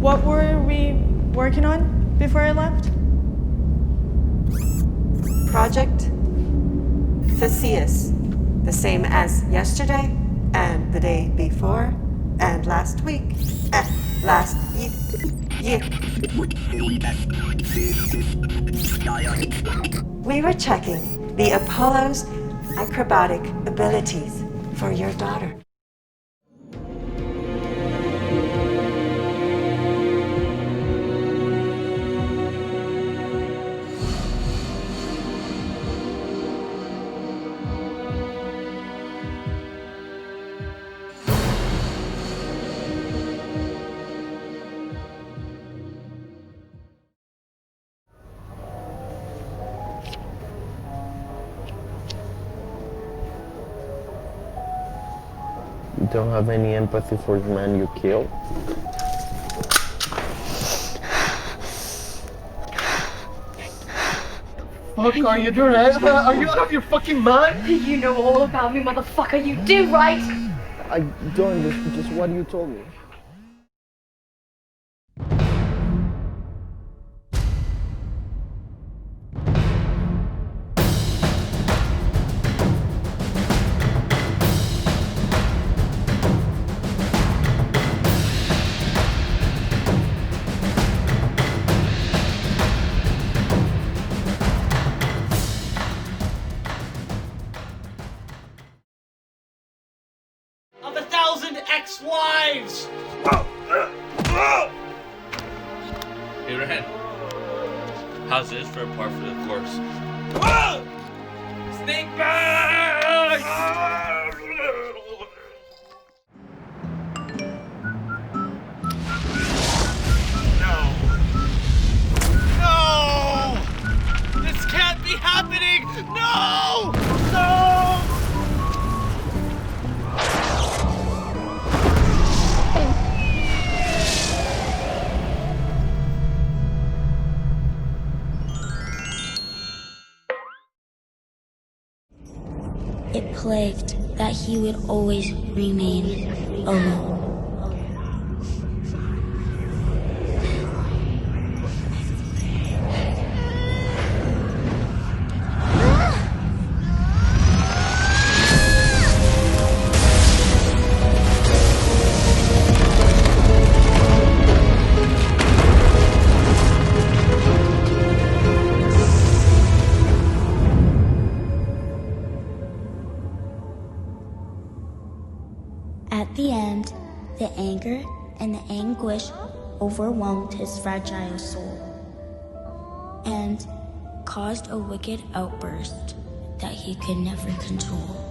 What were we working on before I left? Project Theseus. The same as yesterday, and the day before, and last week, and last year. We were checking the Apollo's acrobatic abilities for your daughter. You don't have any empathy for the man you killed? Fuck are you doing? Are you out of your fucking mind? You know all about me, motherfucker. You do, right? I don't, just what you told me. Of 1,000 ex-wives! Abraham, how's this for a par for the course? Snake bags! No! This can't be happening! No! No! It plagued that he would always remain alone. At the end, the anger and the anguish overwhelmed his fragile soul and caused a wicked outburst that he could never control.